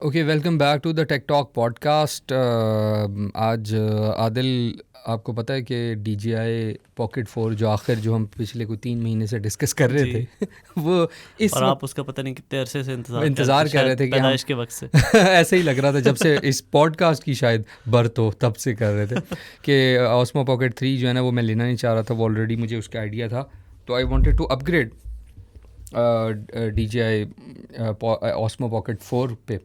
Okay, welcome back to the tech talk podcast. आज आदिल, आपको पता है कि DJI Pocket 4 जो हम पिछले कोई 3 महीने से डिस्कस कर रहे जी। थे वो इस और आप वक्त उसका पता नहीं कितने अरसे से इंतज़ार कर रहे थे, इंतज़ार कर रहे शायद थे कि हम पैदाइश के वक्त से। ऐसे ही लग रहा था जब से इस पॉडकास्ट की शायद बर्थ हो तब से कर रहे थे कि Osmo Pocket 3 जो है ना वो मैं लेना नहीं चाह रहा था। वो ऑलरेडी मुझे उसका आइडिया था, तो I wanted to upgrade DJI Osmo Pocket 4 पे।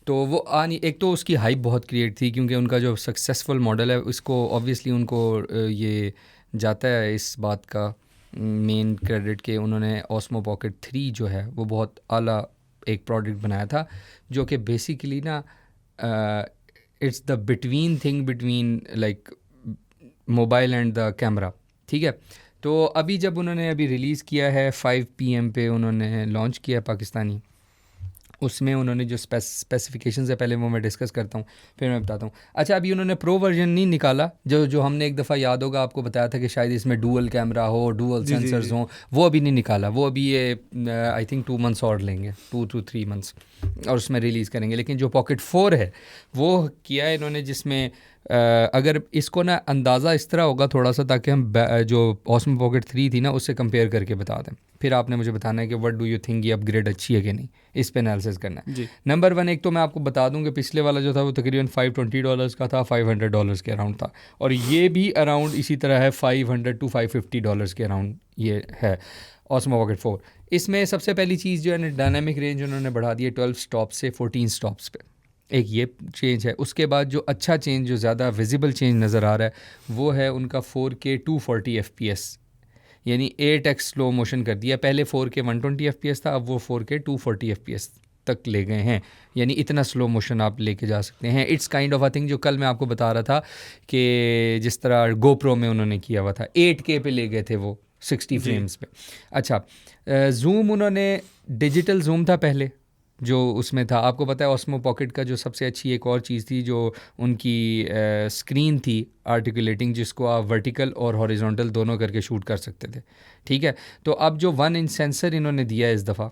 तो वो नहीं, एक तो उसकी हाइप बहुत क्रिएट थी क्योंकि उनका जो सक्सेसफुल मॉडल है उसको ऑब्वियसली उनको ये जाता है इस बात का मेन क्रेडिट कि उन्होंने Osmo Pocket 3 जो है वो बहुत आला एक प्रोडक्ट बनाया था, जो कि बेसिकली ना it's the between thing between like mobile and the camera. ठीक है, तो अभी जब उन्होंने अभी रिलीज़ किया है 5 PM पे उन्होंने लॉन्च किया है पाकिस्तानी, उसमें उन्होंने जो स्पेसिफिकेशंस है पहले वो मैं डिस्कस करता हूँ, फिर मैं बताता हूँ। अच्छा, अभी उन्होंने प्रो वर्जन नहीं निकाला, जो हमने एक दफ़ा याद होगा आपको बताया था कि शायद इसमें डुअल कैमरा हो, डुअल जी जी सेंसर्स जी। हों, वो अभी नहीं निकाला। वो अभी ये आई थिंक 2 months और लेंगे, 2 to 3 months, और उसमें रिलीज़ करेंगे। लेकिन जो Pocket 4 है वो किया है इन्होंने, जिसमें अगर इसको ना अंदाज़ा इस तरह होगा थोड़ा सा, ताकि हम जो Osmo Pocket 3 थी ना उससे कंपेयर करके बता दें, फिर आपने मुझे बताना है कि व्हाट डू यू थिंक ये अपग्रेड अच्छी है कि नहीं, इस पे एनालिसिस करना है। जी नंबर 1, एक तो मैं आपको बता दूं कि पिछले वाला जो था वो तकरीबन $520 का था, $500 के अराउंड था, और ये भी अराउंड इसी तरह है, $500 to $550 के अराउंड ये है Osmo Pocket 4। इसमें सबसे पहली चीज़ जो है ना, डायनामिक रेंज उन्होंने बढ़ा दी है 12 स्टॉप से 14 स्टॉप्स पे, एक ये चेंज है। उसके बाद जो अच्छा चेंज, जो ज़्यादा विजिबल चेंज नज़र आ रहा है वो है उनका 4K 240 FPS, यानी 8x स्लो मोशन कर दिया। पहले 4K 120 FPS था, अब वो 4K 240 FPS तक ले गए हैं, यानी इतना स्लो मोशन आप लेके जा सकते हैं। It's kind of a thing जो कल मैं आपको बता रहा था कि जिस तरह GoPro में उन्होंने किया हुआ था, 8K पे ले गए थे वो 60 जी। फ्रेम्स पे। अच्छा, जूम उन्होंने डिजिटल जूम था पहले जो उसमें था, आपको पता है Osmo Pocket का जो सबसे अच्छी एक और चीज़ थी जो उनकी स्क्रीन थी आर्टिकुलेटिंग, जिसको आप वर्टिकल और हॉरिजॉन्टल दोनों करके शूट कर सकते थे। ठीक है, तो अब जो 1 inch सेंसर इन्होंने दिया है इस दफ़ा,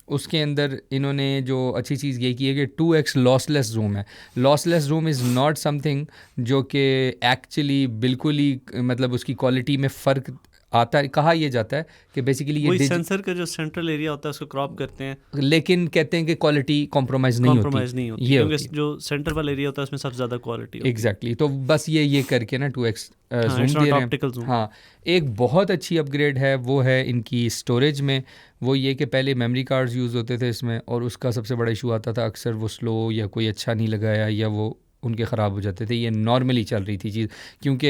उसके अंदर इन्होंने जो अच्छी चीज़ ये की है कि 2x लॉसलेस जूम है। Lossless zoom is not something जो कि एक्चुअली बिल्कुल ही मतलब उसकी क्वालिटी में फ़र्क आता है। कहा यह जाता है कि बेसिकली ये वही सेंसर का जो सेंट्रल एरिया होता है उसको क्रॉप करते हैं, लेकिन कहते हैं कि क्वालिटी कॉम्प्रोमाइज़ नहीं होती, कॉम्प्रोमाइज़ नहीं होती, ये क्योंकि होती है। जो सेंटर वाला एरिया होता है उसमें सबसे ज़्यादा क्वालिटी होती है। एग्जैक्टली तो बस ये करके ना 2x हाँ, जूम इट्स दे नॉट रहे हैं। Optical zoom. हाँ, एक बहुत अच्छी अपग्रेड है वो है इनकी स्टोरेज में। वो ये कि पहले मेमोरी कार्ड्स यूज़ होते थे इसमें, और उसका सबसे बड़ा इशू आता था अक्सर वो स्लो या कोई अच्छा नहीं लगाया या वो उनके ख़राब हो जाते थे। ये नॉर्मली चल रही थी चीज़, क्योंकि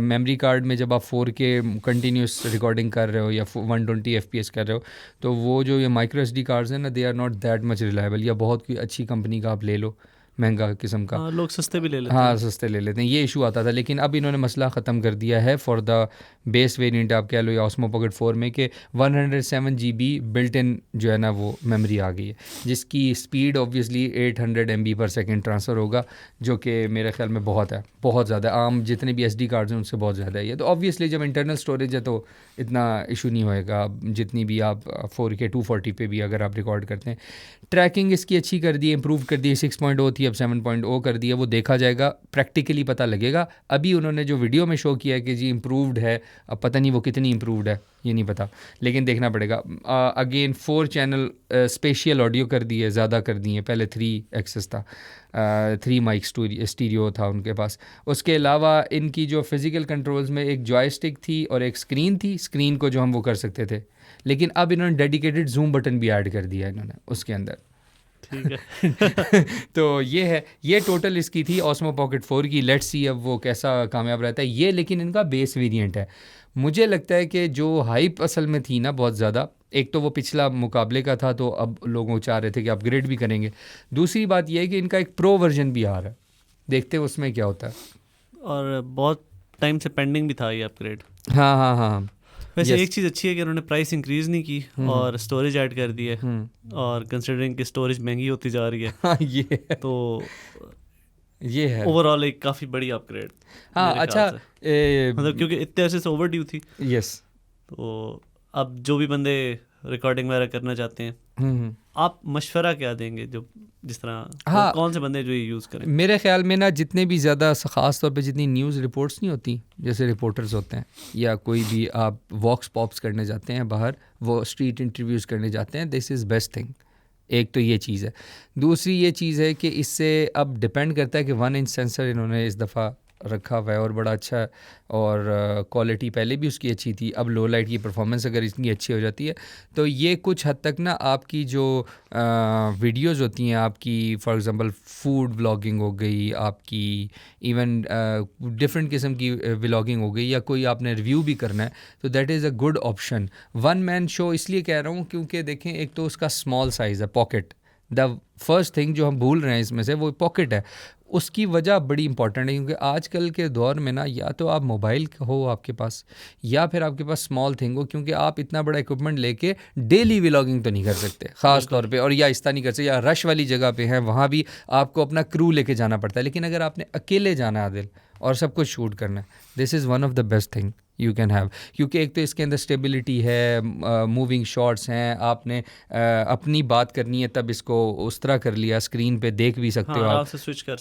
मेमोरी कार्ड में जब आप 4K कंटिन्यूस रिकॉर्डिंग कर रहे हो या 120 FPS कर रहे हो, तो वो जो ये माइक्रो SD कार्ड्स हैं ना, they are not that much reliable. या बहुत कोई अच्छी कंपनी का आप ले लो, महंगा किस्म का, हाँ, लोग सस्ते भी ले लेते हाँ हैं। सस्ते ले लेते हैं, ये इशू आता था। लेकिन अब इन्होंने मसला ख़त्म कर दिया है फॉर द बेस वेरिएंट आप कह लो या Osmo Pocket 4 में, कि 107 GB बिल्ट इन जो है ना वो मेमोरी आ गई है, जिसकी स्पीड ऑब्वियसली 800 MB/s ट्रांसफ़र होगा, जो कि मेरे ख्याल में बहुत है, बहुत ज़्यादा। आम जितने भी SD कार्ड्स हैं उनसे बहुत ज़्यादा है ये। तो ऑब्वियसली जब इंटरनल स्टोरेज है तो इतना इशू नहीं होएगा, जितनी भी आप 4K 240 पे भी अगर आप रिकॉर्ड करते हैं। ट्रैकिंग इसकी अच्छी कर दी है, इम्प्रूव कर दी है। 6.0 थी, अब 7.0 कर दी है। वो देखा जाएगा, प्रैक्टिकली पता लगेगा। अभी उन्होंने जो वीडियो में शो किया है कि जी इम्प्रूव्ड है, अब पता नहीं वो कितनी इम्प्रूव्ड है, ये नहीं पता, लेकिन देखना पड़ेगा। अगेन 4 चैनल स्पेशियल ऑडियो कर दी है, ज़्यादा कर दी है। पहले 3 एक्सेस था, 3 माइक स्टीरियो था उनके पास। उसके अलावा इनकी जो फिज़िकल कंट्रोल्स में एक जॉयस्टिक थी और एक स्क्रीन थी, स्क्रीन को जो हम वो कर सकते थे, लेकिन अब इन्होंने डेडिकेटेड जूम बटन भी ऐड कर दिया है इन्होंने उसके अंदर। ठीक है। तो ये है, ये टोटल इसकी थी Osmo Pocket 4 की। लेट्स सी अब वो कैसा कामयाब रहता है ये। लेकिन इनका बेस वेरिएंट है, मुझे लगता है कि जो हाइप असल में थी ना बहुत ज़्यादा, एक तो वो पिछला मुकाबले का था, तो अब लोग चाह रहे थे कि अपग्रेड भी करेंगे। दूसरी बात ये है कि इनका एक प्रो वर्जन भी आ रहा है, देखते हैं उसमें क्या होता है। और बहुत टाइम से पेंडिंग भी था ये अपग्रेड। हाँ हाँ हाँ, वैसे यस। एक चीज़ अच्छी है कि उन्होंने प्राइस इंक्रीज़ नहीं की और स्टोरेज ऐड कर दी है, और कंसिडरिंग कि स्टोरेज महंगी होती जा रही है, हाँ ये है, तो ये है। ओवरऑल एक काफ़ी बड़ी अपग्रेड हाँ मेरे ख्याल अच्छा, से। मतलब क्योंकि इतने अरसे से ओवर ड्यू थी, यस। तो अब जो भी बंदे रिकॉर्डिंग वगैरह करना चाहते हैं, आप मशवरा क्या देंगे जो जिस तरह हाँ, कौन से बंदे जो ये यूज़ करें? मेरे ख्याल में ना जितने भी ज़्यादा ख़ास तौर पे जितनी न्यूज़ रिपोर्ट्स नहीं होती, जैसे रिपोर्टर्स होते हैं या कोई भी आप वॉक्स पॉप्स करने जाते हैं बाहर, वो स्ट्रीट इंटरव्यूज़ करने जाते हैं, दिस इज़ बेस्ट थिंग। एक तो ये चीज़ है। दूसरी ये चीज़ है कि इससे अब डिपेंड करता है कि 1 इंच सेंसर इन्होंने इस दफ़ा रखा हुआ है और बड़ा अच्छा है, और क्वालिटी पहले भी उसकी अच्छी थी। अब लो लाइट की परफॉर्मेंस अगर इसकी अच्छी हो जाती है तो ये कुछ हद तक ना आपकी जो वीडियोज़ होती हैं आपकी, फॉर एग्ज़ाम्पल फूड व्लॉगिंग हो गई आपकी, इवन डिफरेंट किस्म की व्लॉगिंग हो गई, या कोई आपने रिव्यू भी करना है, तो that is a good option. One man show इसलिए कह रहा हूँ क्योंकि देखें, एक तो उसका स्मॉल साइज़ है, पॉकेट। द फर्स्ट थिंग जो हम भूल रहे हैं इसमें से वो पॉकेट है। उसकी वजह बड़ी इंपॉर्टेंट है क्योंकि आजकल के दौर में ना या तो आप मोबाइल हो आपके पास, या फिर आपके पास स्मॉल थिंग हो, क्योंकि आप इतना बड़ा इक्विपमेंट लेके डेली व्लॉगिंग तो नहीं कर सकते ख़ास तौर पे, और या इस तरह नहीं कर सकते, या रश वाली जगह पे हैं वहाँ भी आपको अपना क्रू लेके जाना पड़ता है। लेकिन अगर आपने अकेले जाना है आदिल और सब कुछ शूट करना है, this is one of the best thing you can have, क्योंकि एक तो इसके अंदर स्टेबिलिटी है, मूविंग शॉट्स हैं, आपने अपनी बात करनी है तब इसको उस तरह कर लिया, स्क्रीन पे देख भी सकते हो आप, स्विच कर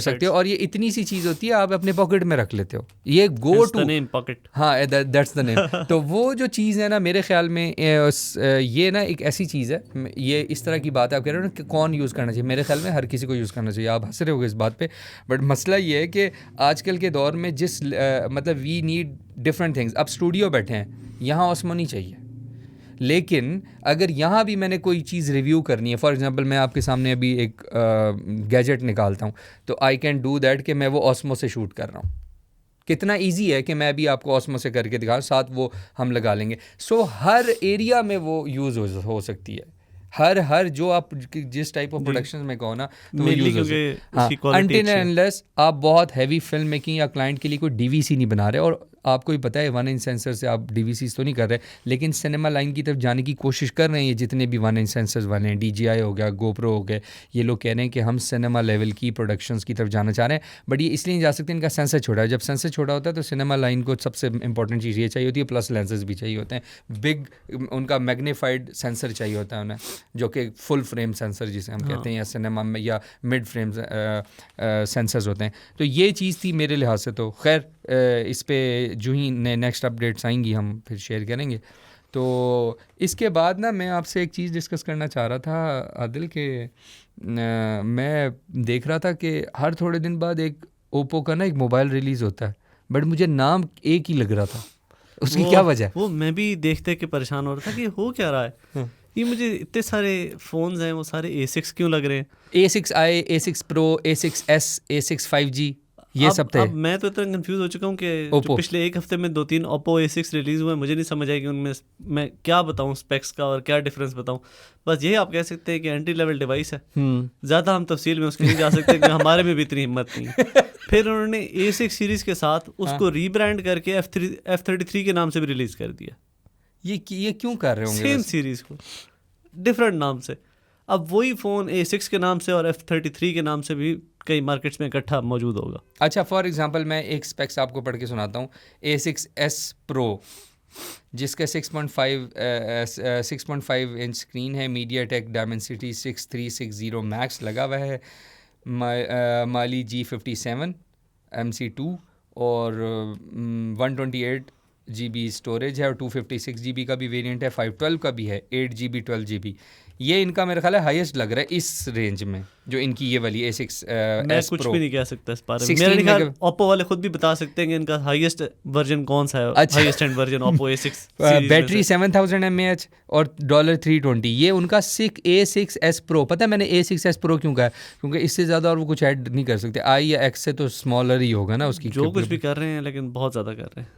सकते हो, और ये इतनी सी चीज़ होती है आप अपने पॉकेट में रख लेते हो, ये गो टू नेम पॉकेट। हाँ, दैट्स द नेम। तो वो जो चीज़ है ना, मेरे ख्याल में ये ना एक ऐसी चीज़ है, ये इस तरह की बात है, आप कह रहे हो ना कि कौन यूज़ करना चाहिए, मेरे ख्याल में हर किसी को यूज़ करना चाहिए। आप हंस रहे होगे इस बात पे, बट मसला ये है कि आजकल के दौर में जिस मतलब वी नीड डिफरेंट थिंग्स। अब स्टूडियो बैठे हैं, यहाँ ऑस्मो नहीं चाहिए, लेकिन अगर यहाँ भी मैंने कोई चीज़ रिव्यू करनी है, फॉर एग्जांपल मैं आपके सामने अभी एक गैजेट निकालता हूँ, तो आई कैन डू दैट कि मैं वो ऑस्मो से शूट कर रहा हूँ। कितना इजी है कि मैं भी आपको ऑस्मो से करके दिखा, साथ वो हम लगा लेंगे। सो हर एरिया में वो यूज़ हो सकती है, हर जो आप जिस टाइप ऑफ प्रोडक्शन में कहो ना, तो वो यूज़ हो सकती है। अनटिल अनलेस आप बहुत हैवी फिल्म मेकिंग या क्लाइंट के लिए कोई डीवीसी नहीं बना रहे, और आपको ही पता है 1 इंच सेंसर से आप डीवीसीज तो नहीं कर रहे, लेकिन सिनेमा लाइन की तरफ जाने की कोशिश कर रहे हैं ये जितने भी 1 इंच सेंसर्स वाले हैं, DJI हो गया, GoPro हो गए, ये लोग कह रहे हैं कि हम सिनेमा लेवल की प्रोडक्शंस की तरफ जाना चाह रहे हैं। बट ये इसलिए नहीं जा सकते, इनका सेंसर छोटा है। जब सेंसर छोटा होता है तो सिनेमा लाइन को सबसे इंपॉर्टेंट चीज़ ये चाहिए होती है, प्लस लेंसेज भी चाहिए होते हैं, बिग उनका मैग्नीफाइड सेंसर चाहिए होता है उन्हें, जो कि फुल फ्रेम सेंसर जिसे हम कहते हैं, या सिनेमा में या मिड फ्रेम सेंसर्स होते हैं। तो ये चीज़ थी मेरे लिहाज से। तो खैर इस पे जो ही नेक्स्ट अपडेट्स आएंगी हम फिर शेयर करेंगे। तो इसके बाद ना मैं आपसे एक चीज़ डिस्कस करना चाह रहा था आदिल, के मैं देख रहा था कि हर थोड़े दिन बाद एक ओप्पो का ना एक मोबाइल रिलीज़ होता है, बट मुझे नाम एक ही लग रहा था, उसकी क्या वजह है? वो मैं भी देखते के परेशान हो रहा था कि हो क्या रहा है। ये मुझे इतने सारे फ़ोन्स हैं, वो सारे A6 क्यों लग रहे हैं? A6i, A6 Pro, A6s, A6 5G, ये सब थे। अब मैं तो इतना कंफ्यूज हो चुका हूँ कि जो पिछले एक हफ्ते में 2-3 Oppo A6 रिलीज़ हुए, मुझे नहीं समझ आया कि उनमें मैं क्या बताऊँ स्पेक्स का और क्या डिफरेंस बताऊँ। बस यही आप कह सकते हैं कि एंट्री लेवल डिवाइस है, ज़्यादा हम तफसील में उसकी नहीं जा सकते कि हमारे में भी इतनी हिम्मत नहीं है। फिर उन्होंने A6 सीरीज़ के साथ उसको रीब्रांड करके F33 के नाम से भी रिलीज़ कर दिया। ये क्यों कर रहे होंगे? सेम सीरीज़ को डिफरेंट नाम से। अब वही फ़ोन A6 के नाम से और F33 के नाम से भी कई मार्केट्स में इकट्ठा मौजूद होगा। अच्छा, फॉर एग्जांपल मैं एक स्पेक्स आपको पढ़ के सुनाता हूँ। A6s Pro जिसका 6.5 इंच स्क्रीन है, MediaTek Dimensity 6360 Max लगा हुआ है, Mali G57 MC2 और 128 GB स्टोरेज है, और 256 GB का भी वेरिएंट है, 512 का भी है, 8 GB 12 GB। ये इनका मेरा ख्याल है हाईएस्ट लग रहा है इस रेंज में, जो इनकी ये वाली A6 मैं S कुछ Pro। भी नहीं कह सकता इस बारे में। मेरे ख्याल Oppo वाले खुद भी बता सकते हैं कि इनका हाईएस्ट वर्जन कौन सा है। अच्छा। Highest and version Oppo A6 battery 7000 mAh और $320। ये उनका A6s Pro। पता है मैंने A6s Pro क्यों कहा? क्योंकि इससे ज़्यादा और वो कुछ ऐड नहीं कर सकते। I या X से तो स्मॉलर ही होगा ना उसकी, जो कुछ भी कर रहे हैं, लेकिन बहुत ज़्यादा कर रहे हैं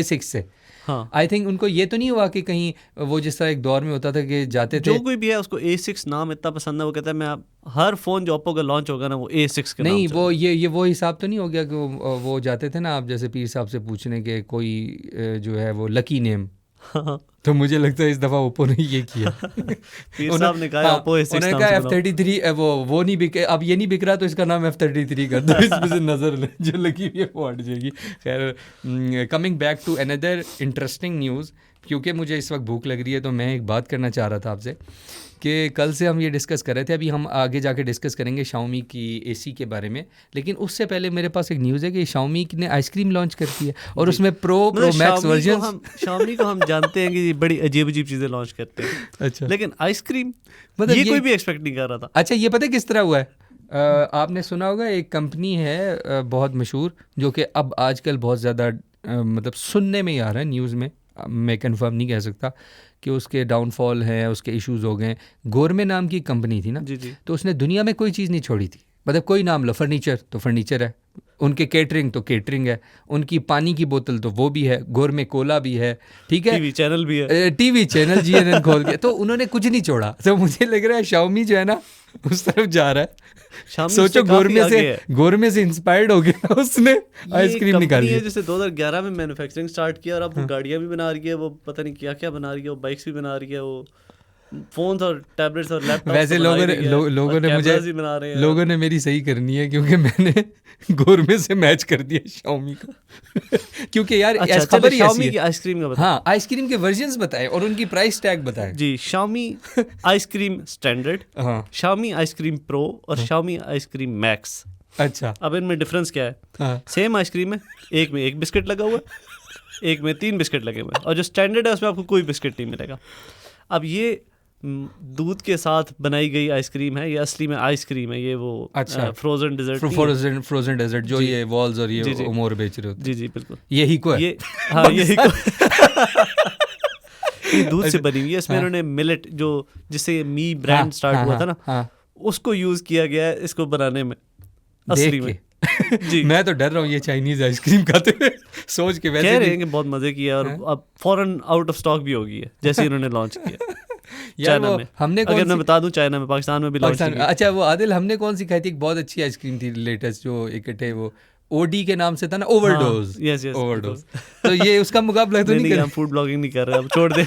A6 से। हाँ, आई थिंक उनको ये तो नहीं हुआ कि कहीं वो जिस तरह एक दौर में होता था कि जाते थे, जो कोई भी है उसको A6 नाम इतना पसंद है, वो कहता है मैं हर फ़ोन जो Oppo का लॉन्च होगा ना वो A6 के नहीं, नाम वो ये वो हिसाब तो नहीं हो गया कि वो जाते थे ना आप जैसे पीर साहब से पूछने के कोई जो है वो लकी नेम। तो मुझे लगता है इस दफ़ा ओप्पो ने ये किया। पीर साहब ने कहा Oppo A6 उन्होंने कहा F33 वो नहीं बिके, अब ये नहीं बिक रहा तो इसका नाम F33 कर दो, इसमें से नज़र ले जो लगी हुई है वो हट जाएगी। खैर, coming back to another interesting news क्योंकि मुझे इस वक्त भूख लग रही है तो मैं एक बात करना चाह रहा था आपसे कि कल से हम ये डिस्कस कर रहे थे, अभी हम आगे जाके डिस्कस करेंगे शाओमी की एसी के बारे में, लेकिन उससे पहले मेरे पास एक न्यूज़ है कि शाओमी ने आइसक्रीम लॉन्च करती है और उसमें प्रो मैक्स वर्जन। शाओमी को हम जानते हैं कि बड़ी अजीब अजीब चीज़ें लॉन्च करते हैं, अच्छा, लेकिन आइसक्रीम मतलब ये कोई भी एक्सपेक्ट नहीं कर रहा था। अच्छा, ये पता है किस तरह हुआ है? आपने सुना होगा एक कंपनी है बहुत मशहूर जो कि अब आजकल बहुत ज़्यादा मतलब सुनने में ही आ रहा है न्यूज़ में, मैं कंफर्म नहीं कह सकता कि उसके डाउनफॉल हैं, उसके इश्यूज हो गए। गोरमे नाम की कंपनी थी ना, जी जी, तो उसने दुनिया में कोई चीज़ नहीं छोड़ी थी, मतलब कोई नाम लो, फर्नीचर तो फर्नीचर है, उनके केटरिंग तो केटरिंग है, उनकी पानी की बोतल तो वो भी है, गोरमे कोला भी है, ठीक है, टीवी चैनल भी है, टीवी चैनल जीएनएन खोल के, तो उन्होंने कुछ नहीं छोड़ा। तो मुझे लग रहा है शाओमी जो है ना उस तरफ जा रहा है। सोचो गोरमे से इंस्पायर्ड हो गया, उसने आइसक्रीम निकाली है। जैसे 2011 में मैन्युफैक्चरिंग स्टार्ट किया और अब वो गाड़ियाँ भी बना रही है, वो पता नहीं क्या क्या बना रही है, वो बाइक्स भी बना रही है, वो फोन्स और टैबलेट्स और लैपटॉप। वैसे लोगों ने मेरी सही करनी है क्योंकि मैंने गोरमे से मैच कर दिया शाओमी को क्योंकि यार खबर ही शाओमी की आइसक्रीम का बताएं। हाँ, आइसक्रीम के वर्जन्स बताएं और उनकी प्राइस टैग बताएं। जी, Xiaomi ice cream standard, Xiaomi ice cream pro और शाओमी आइसक्रीम मैक्स। अच्छा, अब इनमें डिफरेंस क्या है? सेम आइसक्रीम है, एक में 1 बिस्किट लगा हुआ है, एक में 3 बिस्किट लगे हुए हैं, और जो स्टैंडर्ड है उसमें आपको कोई बिस्किट नहीं मिलेगा। अब ये दूध के साथ बनाई गई आइसक्रीम है, ये असली में आइसक्रीम है, ये वो अच्छा फ्रोजन डेजर्ट जो ये वॉल्स और ये उमोर बेच रहे होते। जी जी बिल्कुल, यही को है ये, हाँ यही को ये दूध से बनी हुई है। इसमें इन्होंने मिलेट जो जिससे मी ब्रांड स्टार्ट हुआ था ना, उसको यूज किया गया है इसको बनाने में असली में। जी, मैं तो डर रहा हूँ ये चाइनीज आइसक्रीम खाते हुए सोच के। वैसे कह रहे हैं कि बहुत मजे की है और अब फॉरेन आउट ऑफ स्टॉक भी हो गई है जैसे इन्होंने लॉन्च किया चाइना में। हमने अगर मैं बता दूं चाइना में, पाकिस्तान में भी लॉन्च किया। अच्छा, वो आदिल हमने कौन सी खाई थी? एक बहुत अच्छी आइसक्रीम थी लेटेस्ट जो इकट्ठे वो ओडी के नाम से था ना, ओवरडोज। Yes yes, overdose. तो ये उसका मुकाबला तो नहीं कर, हम फूड ब्लॉगिंग नहीं कर रहे, अब छोड़ दे।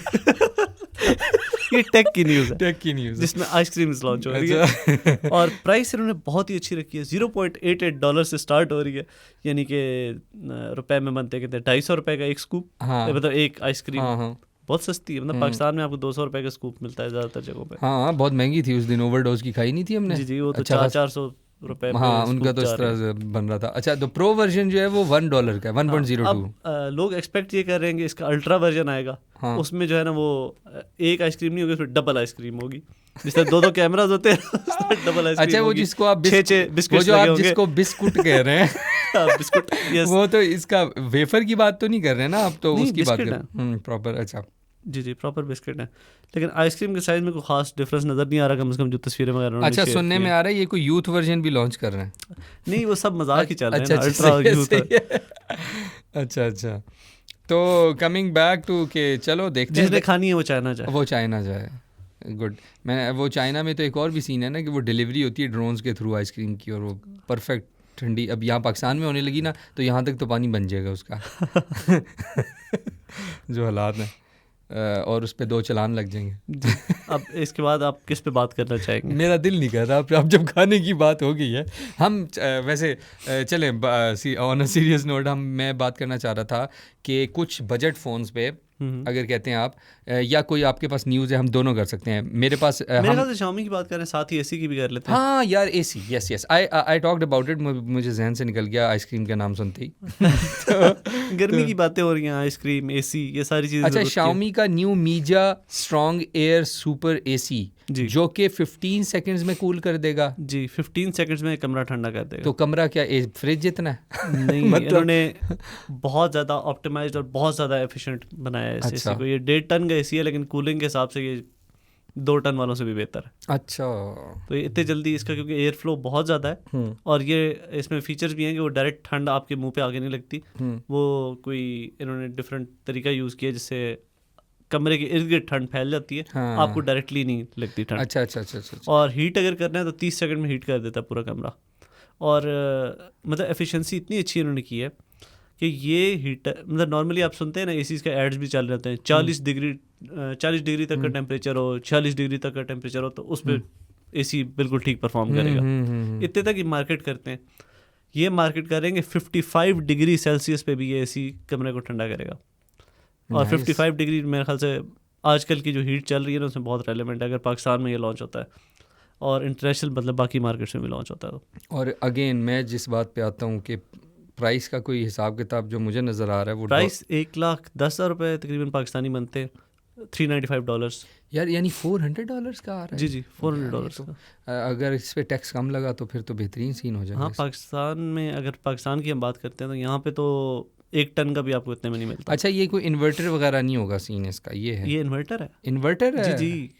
ये टेक की न्यूज़ है, टेक की न्यूज़ जिसमें आइसक्रीम लॉन्च हो रही है और प्राइस इन्होंने बहुत ही अच्छी रखी है, $0.88 से स्टार्ट हो रही है, यानी कि रुपए में बनते कितने, $250 का एक स्कूप, मतलब एक आइसक्रीम। बहुत सस्ती है, मतलब पाकिस्तान में आपको $200 का स्कूप मिलता है ज़्यादातर जगहों पे। हाँ, बहुत महंगी थी उस दिन, ओवरडोज की खाई नहीं थी हमने। जी जी, वो तो $400 हाँ, उनका तो इस तरह से बन रहा था। अच्छा, तो प्रो वर्जन जो है वो $1 का है, 1.02। लोग एक्सपेक्ट ये कर रहे हैं कि इसका अल्ट्रा वर्जन आएगा। हाँ। उसमें जो है ना वो एक आइसक्रीम नहीं होगी, उसमें डबल आइसक्रीम होगी, जिससे 2 कैमरास होते हैं, डबल आइसक्रीम। अच्छा, वो जिसको आप बिस्कुट कह रहे हैं बिस्कुट, वो तो इसका वेफर की बात तो नहीं कर रहे हैं ना आप, तो उसकी बात कर रहे हैं प्रॉपर। अच्छा जी जी, प्रॉपर बिस्किट है, लेकिन आइसक्रीम के साइज में कोई खास डिफरेंस नज़र नहीं आ रहा, कम से कम जो तस्वीरें वगैरह। अच्छा, सुनने में आ रहा है ये कोई यूथ वर्जन भी लॉन्च कर रहे हैं। नहीं, वो सब मजाक ही चल रहे हैं, अल्ट्रा यूथ। अच्छा, तो कमिंग बैक टू के चलो देखते हैं, जिसने खानी है वो चाइना जाए। गुड। मैं वो चाइना में तो एक और भी सीन है ना कि वो डिलीवरी होती है ड्रोन्स के थ्रू आइसक्रीम की, और वो परफेक्ट ठंडी। अब यहाँ पाकिस्तान में होने लगी ना, तो यहाँ तक तो पानी बन जाएगा उसका जो हालात हैं, और उस पर 2 चालान लग जाएंगे। अब इसके बाद आप किस पे बात करना चाहेंगे? मेरा दिल नहीं कर रहा, अब जब खाने की बात हो गई है, हम वैसे चलें ऑन अ सीरियस नोट, मैं बात करना चाह रहा था कि कुछ बजट फ़ोन्स पे अगर कहते हैं आप, या कोई आपके पास न्यूज़ है, हम दोनों कर सकते हैं। मेरे पास हम Xiaomi की बात कर रहे हैं, साथ ही एसी की भी कर लेते हैं। हाँ यार, AC, yes I talked about it, मुझे जहन से निकल गया आइसक्रीम का नाम सुनते ही। गर्मी की बातें हो रही हैं, आइसक्रीम, एसी, ये सारी चीज़ें। अच्छा, Xiaomi का new MISA strong air super AC जो कि 15 सेकंड्स में कूल कर देगा। जी, 15 सेकंड्स में कमरा ठंडा कर देगा। तो कमरा क्या फ्रिज जितना है? नहीं, इन्होंने बहुत ज़्यादा ऑप्टिमाइज्ड और बहुत ज़्यादा एफिशिएंट बनाया है इस एसी को। ये 1.5 टन का एसी है, लेकिन कूलिंग के हिसाब से ये 2 टन वालों से भी बेहतर है। अच्छा, तो ये इतने जल्दी इसका, क्योंकि एयर फ्लो बहुत ज़्यादा है, और ये इसमें फीचर्स भी हैं कि वो डायरेक्ट ठंड आपके मुंह पे आगे नहीं लगती। वो कोई इन्होंने डिफरेंट तरीका यूज़ किया जिससे कमरे के इर्द गिर्द ठंड फैल जाती है। हाँ। आपको डायरेक्टली नहीं लगती ठंड। अच्छा। और हीट अगर करना है तो 30 सेकंड में हीट कर देता है पूरा कमरा। और मतलब एफिशिएंसी इतनी अच्छी इन्होंने की है कि ये हीटर, मतलब नॉर्मली आप सुनते हैं ना एसीज का एड्स भी चल रहते हैं, 40 डिग्री तक का टेम्परेचर हो, 46 डिग्री तक का टेम्परेचर हो, तो उस पर एसी बिल्कुल ठीक परफॉर्म करेगा। इतने तक ही मार्केट करते हैं। ये मार्केट करेंगे 55 डिग्री सेल्सियस पे भी ये एसी कमरे को ठंडा करेगा। और 55 डिग्री मेरे ख्याल से आजकल की जो हीट चल रही है ना उसमें बहुत रेलेवेंट है अगर पाकिस्तान में ये लॉन्च होता है और इंटरनेशनल मतलब बाकी मार्केट्स में भी लॉन्च होता है। और अगेन मैं जिस बात पे आता हूँ कि प्राइस का कोई हिसाब किताब जो मुझे नज़र आ रहा है वो प्राइस 1,10,000 रुपये तकरीबन पाकिस्तानी बनते हैं, $395 यार, यानी $400 का आ रहा है। जी $400 तो अगर इस पे टैक्स कम लगा तो फिर तो बेहतरीन सीन हो जाएगा। हाँ, पाकिस्तान में अगर पाकिस्तान की हम बात करते हैं तो यहाँ पे तो 1 टन का भी आपको इतने में नहीं मिलता। अच्छा, ये कोई इन्वर्टर वगैरह नहीं होगा सीन इसका? ये इन्वर्टर है। इन्वर्टर है जी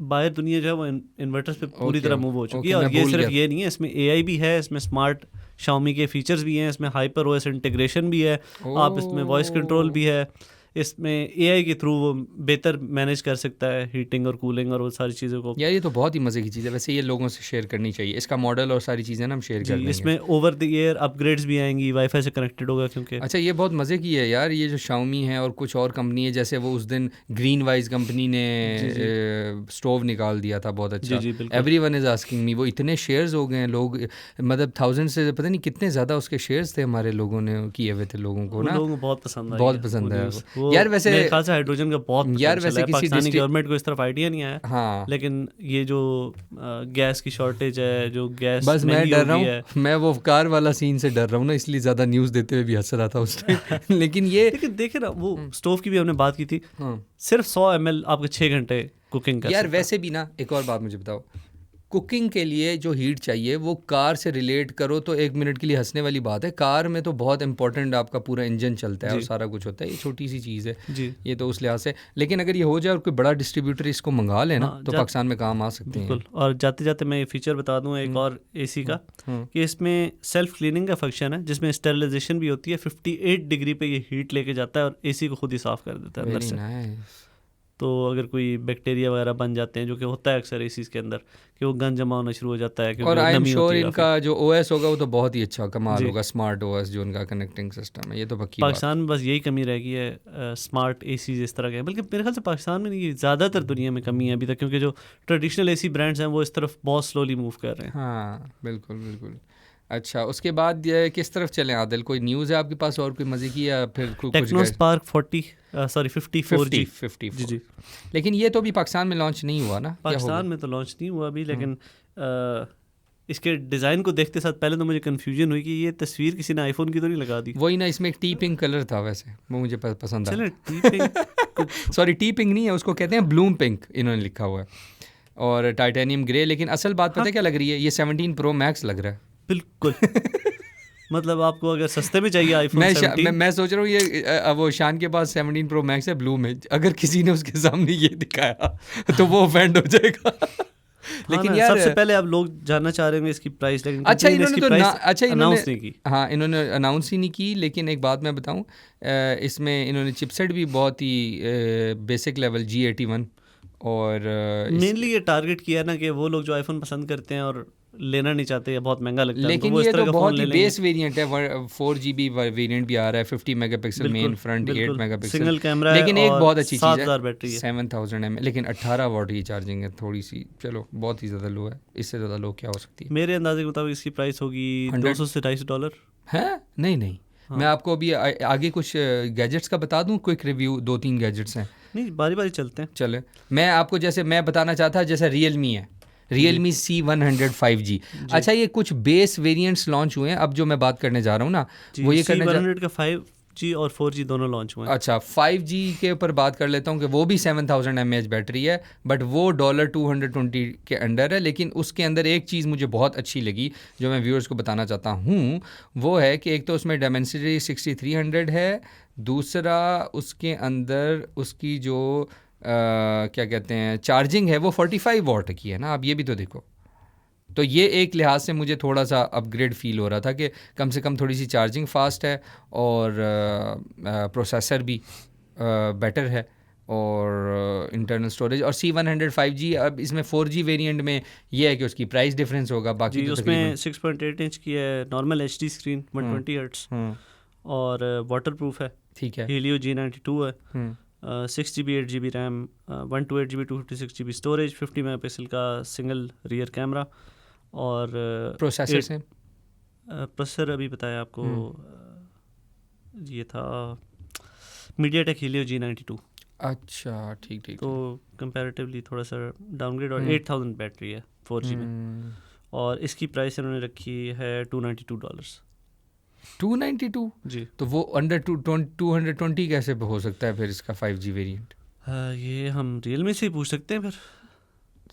बाहर दुनिया जो है वो इन्वर्टर्स पे पूरी तरह मूव हो चुकी है। और ये सिर्फ ये नहीं है, इसमें AI भी है, इसमें स्मार्ट Xiaomi के फीचर्स भी हैं, इसमें हाइपर OS इंटीग्रेशन भी है, आप इसमें वॉइस कंट्रोल भी है, इसमें AI के थ्रू वो बेहतर मैनेज कर सकता है हीटिंग और कूलिंग और वो सारी चीज़ों को। यार ये तो बहुत ही मज़े की चीज़ है, वैसे ये लोगों से शेयर करनी चाहिए। इसका मॉडल और सारी चीज़ें ना हम शेयर कर देंगे। इसमें ओवर द एयर अपग्रेड्स भी आएंगी, वाईफाई से कनेक्टेड होगा क्योंकि। अच्छा, ये बहुत मज़े की है यार, ये जो Xiaomi है और कुछ और कंपनी है, जैसे वो उस दिन ग्रीन वाइज कंपनी ने स्टोव निकाल दिया था बहुत अच्छा। एवरीवन इज़ आस्किंग मी, वो इतने शेयर्स हो गए हैं, लोग मतलब 1000 से पता नहीं कितने ज़्यादा उसके शेयर्स थे हमारे लोगों ने किए हुए थे लोगों को ना, लोगों को बहुत पसंद है यार। वैसे हाइड्रोजन का बहुत यार वैसे किसी पाकिस्तानी गवर्नमेंट को इस तरफ आइडिया नहीं आया। हाँ, लेकिन ये जो गैस की शॉर्टेज है, जो गैस बस मैं डर रहा हूँ, मैं वो कार वाला सीन से डर रहा हूँ ना, इसलिए ज़्यादा न्यूज़ देते हुए भी हंस रहा था उस टाइम। लेकिन देखे ना वो स्टोव की भी हमने बात की थी, सिर्फ 100 ml आपके 6 घंटे कुकिंग कर यार वैसे भी ना, एक और बात मुझे बताओ, कुकिंग के लिए जो हीट चाहिए वो कार से रिलेट करो तो 1 मिनट के लिए हंसने वाली बात है। कार में तो बहुत इंपॉर्टेंट आपका पूरा इंजन चलता है और सारा कुछ होता है, ये छोटी सी चीज़ है जी। ये तो उस लिहाज से। लेकिन अगर ये हो जाए और कोई बड़ा डिस्ट्रीब्यूटर इसको मंगा लेना तो पाकिस्तान में काम आ सकते हैं। और जाते जाते मैं ये फीचर बता दूँ एक और AC का, कि इसमें सेल्फ क्लीनिंग का फंक्शन है जिसमें स्टेरिलाइजेशन भी होती है। 58 डिग्री पे ये हीट लेके जाता है और AC को खुद ही साफ़ कर देता है अंदर से। तो अगर कोई बैक्टीरिया वगैरह बन जाते हैं, जो कि होता है अक्सर एसीज के अंदर, कि वो गंद जमा होना शुरू हो जाता है। और आई एम श्योर इनका जो OS होगा वो तो बहुत ही अच्छा कमाल होगा, स्मार्ट OS जो उनका कनेक्टिंग सिस्टम है, ये तो पक्की पाकिस्तान में बस यही कमी रह गई है, स्मार्ट एसीज इस तरह के। बल्कि मेरे ख्याल से पाकिस्तान में नहीं, ज़्यादातर दुनिया में कमी है अभी तक, क्योंकि जो ट्रेडिशनल AC ब्रांड्स हैं वो इस तरफ बहुत स्लोली मूव कर रहे हैं। हाँ बिल्कुल बिल्कुल। अच्छा, उसके बाद किस तरफ चलें आदिल? कोई न्यूज़ है आपके पास और कोई मज़े की, या फिर कुछ? टेक्नोस्पार्क 54 जी। लेकिन ये तो अभी पाकिस्तान में लॉन्च नहीं हुआ ना? पाकिस्तान में तो लॉन्च नहीं हुआ अभी, लेकिन इसके डिज़ाइन को देखते साथ पहले तो मुझे कन्फ्यूजन हुई कि ये तस्वीर किसी ने आईफोन की तो नहीं लगा दी। वही ना, इसमें एक टी पिंक कलर था, वैसे वो मुझे पसंद आया। T pink sorry, T pink नहीं है, उसको कहते हैं ब्लूम पिंक इन्होंने लिखा हुआ है, और टाइटेनियम ग्रे। लेकिन असल बात पता है क्या लग रही है? ये 17 Pro Max लग रहा है बिल्कुल। मतलब आपको अगर सस्ते में चाहिए आईफोन 17, मैं सोच रहा हूँ ये वो शान के पास 17 Pro Max है ब्लू में, अगर किसी ने उसके सामने ये दिखाया तो वो ऑफेंड हो जाएगा। लेकिन यार सबसे पहले आप लोग जानना चाह रहे हैं इसकी प्राइस, लेकिन अच्छा इन्होंने अनाउंस नहीं की। हाँ, इन्होंने अनाउंस ही नहीं की। लेकिन एक बात मैं बताऊँ, इसमें इन्होंने चिपसेट भी बहुत ही बेसिक लेवल G81 और मेनली ये टारगेट किया है ना कि वो लोग जो आईफोन पसंद करते हैं और लेना नहीं चाहते, बहुत महंगा लगता है, लेकिन ये तो बहुत ही बेस वेरिएंट है। 4GB वेरिएंट भी आ रहा है, 50 megapixel main front, 8 megapixel single camera, लेकिन एक बहुत अच्छी चीज़ है 7000 बैटरी है, 7000 mAh, लेकिन 18 वाट की चार्जिंग है, थोड़ी सी चलो बहुत ही ज़्यादा लो है। इससे ज़्यादा लो क्या हो सकती है? मेरे अंदाजे के मुताबिक इसकी प्राइस होगी $200 से $250 है। नहीं हाँ। मैं आपको अभी आगे कुछ गैजेट्स का बता दूं, क्विक रिव्यू, 2-3 गैजेट्स हैं। नहीं, बारी बारी चलते हैं। चले, मैं आपको जैसे मैं बताना चाहता, जैसे Realme है, Realme C100 5G। अच्छा, ये कुछ बेस वेरिएंट्स लॉन्च हुए हैं। अब जो मैं बात करने जा रहा हूँ ना, वो ये करने C100 का 5G और 4G दोनों लॉन्च हुए हैं। अच्छा, 5G के ऊपर बात कर लेता हूँ कि वो भी 7000 mAh बैटरी है, बट वो $220 के अंडर है। लेकिन उसके अंदर एक चीज़ मुझे बहुत अच्छी लगी जो मैं व्यूअर्स को बताना चाहता हूँ, वो है कि एक तो उसमें Dimensity 6300 है, दूसरा उसके अंदर उसकी जो क्या कहते हैं चार्जिंग है वो 45 वाट की है ना। अब ये भी तो देखो, तो ये एक लिहाज से मुझे थोड़ा सा अपग्रेड फील हो रहा था कि कम से कम थोड़ी सी चार्जिंग फास्ट है और प्रोसेसर भी बेटर है और इंटरनल स्टोरेज। और C100 5G, अब इसमें 4G वेरिएंट में ये है कि उसकी प्राइस डिफरेंस होगा। बाकी तो उसमें 6.8 इंच की है, नॉर्मल HD स्क्रीन, 120 हर्ट्ज और वाटरप्रूफ है, ठीक है, Helio G92 है, 6GB 8GB RAM, 128GB 256GB storage, 50 megapixel का सिंगल रियर कैमरा और प्रोसेसर अभी बताया आपको, ये था मीडियाटेक हीलियो G92। अच्छा ठीक ठीक। तो कंपैरेटिवली थोड़ा सा डाउनग्रेड, और 8000 बैटरी है 4G में, और इसकी प्राइस इन्होंने रखी है $292। 292 जी। तो वो अंडर 220 कैसे हो सकता है फिर इसका 5G वेरिएंट? ये हम रियलमी से ही पूछ सकते हैं फिर,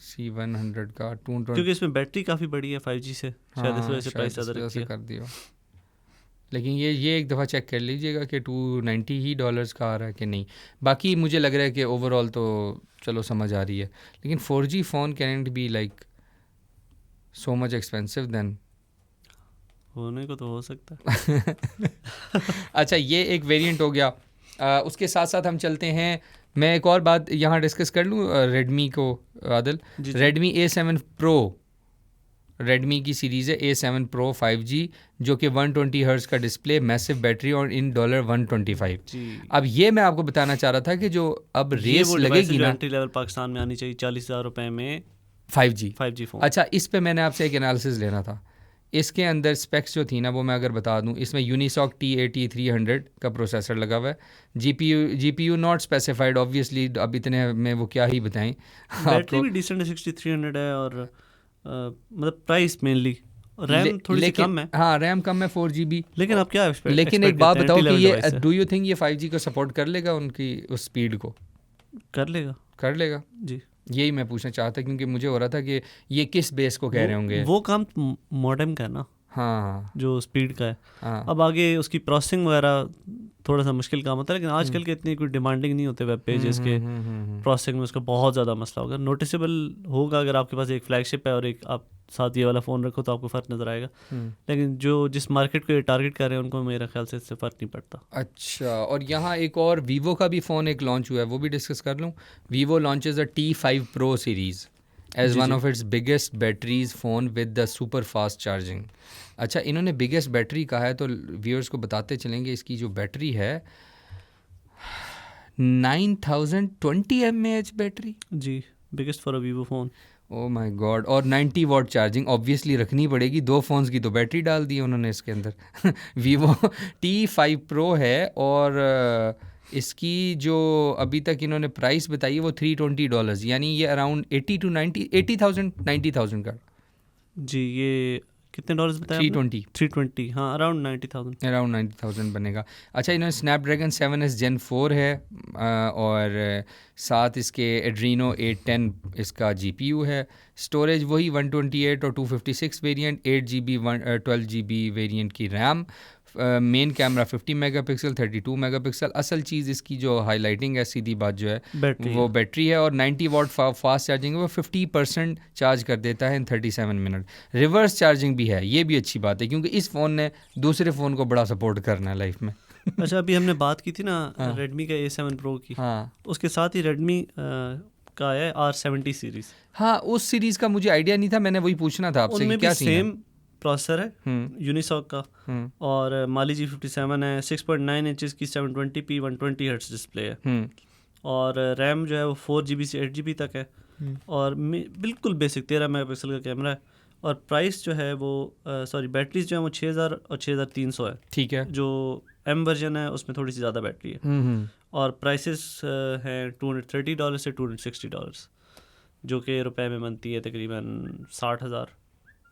C100 का 220, क्योंकि इसमें बैटरी काफ़ी बड़ी है 5G से, शायद इस वजह से प्राइस ज़्यादा शायद रखी है। कर दिया। लेकिन ये एक दफ़ा चेक कर लीजिएगा कि $290 का आ रहा है कि नहीं। बाकी मुझे लग रहा है कि ओवरऑल तो चलो समझ आ रही है, लेकिन 4G phone can it be like so much expensive than? होने को तो हो सकता है। अच्छा ये एक वेरिएंट हो गया। उसके साथ साथ हम चलते हैं, मैं एक और बात यहाँ डिस्कस कर लूँ रेडमी को Adil. Redmi A7 Pro, Redmi की सीरीज़ है A7 Pro 5G, जो कि 120 हर्ट्ज़ का डिस्प्ले, मैसिव बैटरी और इन $125। अब ये मैं आपको बताना चाह रहा था कि जो अब रेस लगेगी ना, एंट्री लेवल पाकिस्तान में आनी चाहिए 40,000 रुपए में 5G फ़ोन। अच्छा इस पे मैंने आपसे एक एनालिसिस लेना था। इसके अंदर स्पेक्स जो थी ना वो मैं अगर बता दूं, इसमें यूनिसॉक T80 300 का प्रोसेसर लगा हुआ है। जीपीयू नॉट स्पेसिफाइड ऑब्वियसली, अब इतने में वो क्या ही बताएं। बैटरी भी डिसेंट 6300 है, और मतलब प्राइस मेनली, रैम थोड़ी सी कम है। हाँ रैम कम है 4GB। लेकिन आप क्या लेकिन एक बात बताओ कि ये डू यू थिंक ये 5G को सपोर्ट कर लेगा, उनकी उस स्पीड को कर लेगा? जी यही मैं पूछना चाहता, क्योंकि मुझे हो रहा था कि ये किस बेस को कह रहे होंगे। वो काम मॉडेम का है ना, हाँ जो स्पीड का है। हाँ। अब आगे उसकी प्रोसेसिंग वगैरह थोड़ा सा मुश्किल काम होता है, लेकिन आजकल के इतनी कोई डिमांडिंग नहीं होते वेब पेजेस के। प्रोसेसिंग में उसका बहुत ज़्यादा मसला होगा, नोटिसेबल होगा अगर आपके पास एक फ्लैगशिप है और एक आप साथ ये वाला फ़ोन रखो तो आपको फ़र्क नज़र आएगा। लेकिन जिस मार्केट को ये टारगेट कर रहे हैं उनको मेरे ख्याल से इससे फ़र्क नहीं पड़ता। अच्छा, और यहाँ एक और वीवो का भी फ़ोन एक लॉन्च हुआ है, वो भी डिस्कस कर लूँ। Vivo launches a T5 Pro series as one of its biggest batteries phone with the super fast charging. अच्छा इन्होंने बिगेस्ट बैटरी कहा है, तो व्यूअर्स को बताते चलेंगे इसकी जो बैटरी है 9020 mAh बैटरी। जी, biggest for a Vivo phone. Oh my god, और 90 वाट चार्जिंग ऑब्वियसली रखनी पड़ेगी, 2 फ़ोन्स की तो बैटरी डाल दी उन्होंने इसके अंदर। वीवो T5 Pro है, और इसकी जो अभी तक इन्होंने प्राइस बताई है वो $320, यानी ये अराउंड 80,000 का। जी, ये कितने डॉलर्स बताया? 320। हाँ, अराउंड 90,000 बनेगा। अच्छा इन्होंने स्नैपड्रैगन 7S Gen 4 है, और साथ इसके एड्रीनो 810 इसका GPU है। स्टोरेज वही 128 और 256 वेरिएंट, 8GB 12GB वेरिएंट की RAM. Main camera 50 megapixel 32 megapixel. असल चीज़ इसकी जो हाईलाइटिंग है, सीधी बात जो है वो बैटरी है, और 90 वाट फास्ट चार्जिंग है, वो 50% चार्ज कर देता है इन 37 मिनट। रिवर्स चार्जिंग भी है, ये भी अच्छी बात है, क्योंकि इस फ़ोन ने दूसरे फ़ोन को बड़ा सपोर्ट करना है लाइफ में। अच्छा, अभी हमने बात की थी ना रेडमी का A7 Pro की। हाँ, उसके साथ ही रेडमी का है R70 सीरीज़। हाँ, उस सीरीज़ का मुझे आइडिया नहीं था, मैंने वही पूछना था आपसे। उनमें क्या सेम प्रोसेसर है यूनिसॉक का, और Mali G57 है, 6.9 इंचेस की 720p 120 हर्ट्ज डिस्प्ले है, और रैम जो है वो 4GB से 8GB तक है, और बिल्कुल बेसिक 13 मेगापिक्सल का कैमरा है, और प्राइस जो है वो बैटरीज जो है वो 6000 और 6300 है। ठीक है। जो M वर्जन है उसमें थोड़ी सी ज़्यादा बैटरी है, और प्राइसेस हैं $230 से $260, जो कि रुपए में बनती है तकरीबन 60,000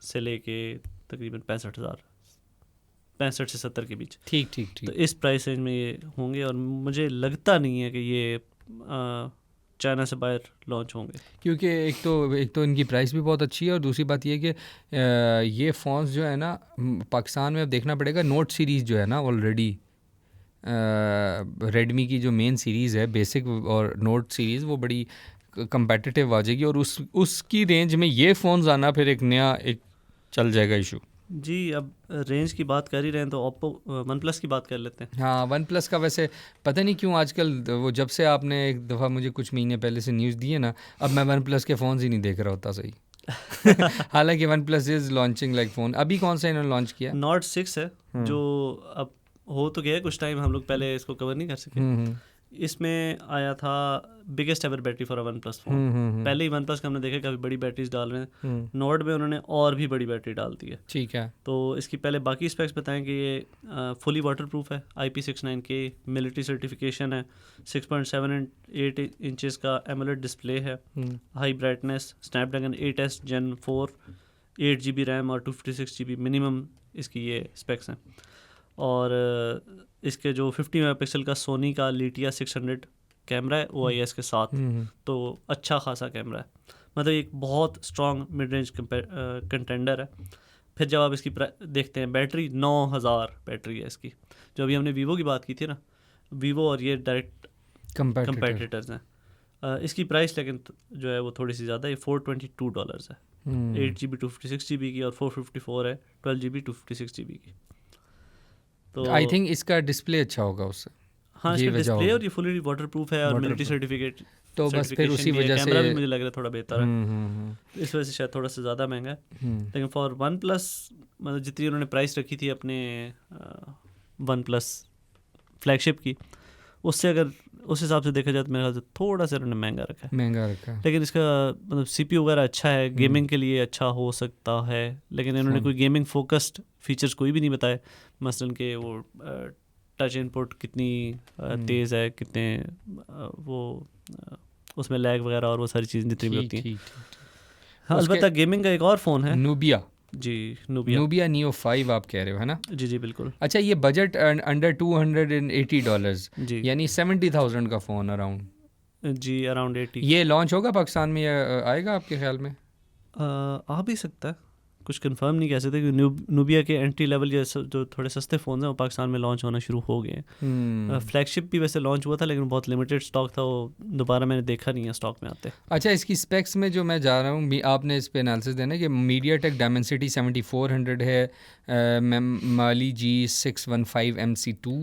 से लेके तकरीबन 65 से 70 के बीच। ठीक। तो इस प्राइस रेंज में ये होंगे, और मुझे लगता नहीं है कि ये चाइना से बाहर लॉन्च होंगे, क्योंकि एक तो इनकी प्राइस भी बहुत अच्छी है, और दूसरी बात ये कि ये फ़ोन्स जो है ना पाकिस्तान में अब देखना पड़ेगा। नोट सीरीज़ जो है ना ऑलरेडी रेडमी की जो मेन सीरीज़ है बेसिक और नोट सीरीज़, वो बड़ी कंपेटिटिव आ जाएगी, और उसकी रेंज में ये फ़ोन्स आना फिर एक नया एक चल जाएगा इशू। जी, अब रेंज की बात कर ही रहे हैं तो ओप्पो वन प्लस की बात कर लेते हैं। हाँ, वन प्लस का वैसे पता नहीं क्यों आजकल वो जब से आपने एक दफ़ा मुझे कुछ महीने पहले से न्यूज़ दी है ना, अब मैं वन प्लस के फ़ोन्स ही नहीं देख रहा होता सही। हालांकि one plus is launching like phone. अभी कौन सा इन्होंने लॉन्च किया? Nord 6 है, जो अब हो तो गया कुछ टाइम, हम लोग पहले इसको कवर नहीं कर सके, इसमें आया था biggest ever battery for a one plus phone. पहले ही वन प्लस का हमने देखा काफ़ी बड़ी बैटरीज डाल रहे हैं, नोट में उन्होंने और भी बड़ी बैटरी डाल दी है। ठीक है। तो इसकी पहले बाकी स्पेक्स बताएं कि ये फुली वाटर प्रूफ है, IP69K मिलिट्री सर्टिफिकेशन है, 6.78 इंचेस का एमोलेड डिस्प्ले है, high brightness, Snapdragon 8S Gen 4, 8 GB RAM और 256 GB मिनिमम इसकी ये स्पेक्स हैं। और इसके जो 50 मेगापिक्सल का सोनी का लिटिया 600 कैमरा है OIS के साथ, तो अच्छा खासा कैमरा है, मतलब एक बहुत स्ट्रॉन्ग मिड रेंज कंटेंडर है। फिर जब आप इसकी देखते हैं बैटरी 9000 बैटरी है इसकी। जो अभी हमने वीवो की बात की थी ना, वीवो और ये डायरेक्ट कंपेटिटर्स हैं। इसकी प्राइस लेकिन जो है वो थोड़ी सी ज़्यादा है, $422 है। 8 GB 256 GB की और 454 है 12 GB 256 GB की। तो आई थिंक इसका डिस्प्ले अच्छा होगा उससे। हाँ, इसका डिस्प्ले और ये फुली वाटरप्रूफ है और मिलिट्री सर्टिफिकेट, तो बस फिर उसी वजह से कैमरा भी मुझे लग रहा है थोड़ा बेहतर है, इस वजह से शायद थोड़ा सा ज़्यादा महंगा है। लेकिन फॉर वन प्लस मतलब जितनी उन्होंने प्राइस रखी थी अपने वन प्लस फ्लैगशिप की, उससे अगर उस हिसाब से देखा जाए तो मेरे ख्याल से थोड़ा सा उन्होंने महंगा रखा है। लेकिन इसका मतलब CPU वगैरह अच्छा है, गेमिंग के लिए अच्छा हो सकता है, लेकिन इन्होंने कोई गेमिंग फोकस्ड फीचर्स कोई भी नहीं बताए, मसलन के वो टच इनपुट कितनी तेज़ है, कितने वो उसमें लैग वगैरह और वो सारी चीज़ें जितनी भी होती हैं। हाँ, अलबत्ता गेमिंग का एक और फ़ोन है नूबिया। जी, नूबिया Neo 5 आप कह रहे हो, है ना? जी बिल्कुल। अच्छा, ये बजट अंडर $280 जी, यानी 70,000 का फ़ोन अराउंड। जी, अराउंड 80। ये लॉन्च होगा पाकिस्तान में या आएगा आपके ख्याल में? आ भी सकता है, कुछ कंफर्म नहीं कह सकते, क्योंकि नूबिया के एंट्री लेवल या जो थोड़े सस्ते फ़ोन हैं वो पाकिस्तान में लॉन्च होना शुरू हो गए हैं। फ्लैगशिप भी वैसे लॉन्च हुआ था, लेकिन बहुत लिमिटेड स्टॉक था, वो दोबारा मैंने देखा नहीं है स्टॉक में आते। अच्छा, इसकी स्पेक्स में जो मैं जा रहा हूँ, आपने इस पे एनालिसिस देना कि MediaTek Dimensity 7400 है, Mali G615 MC2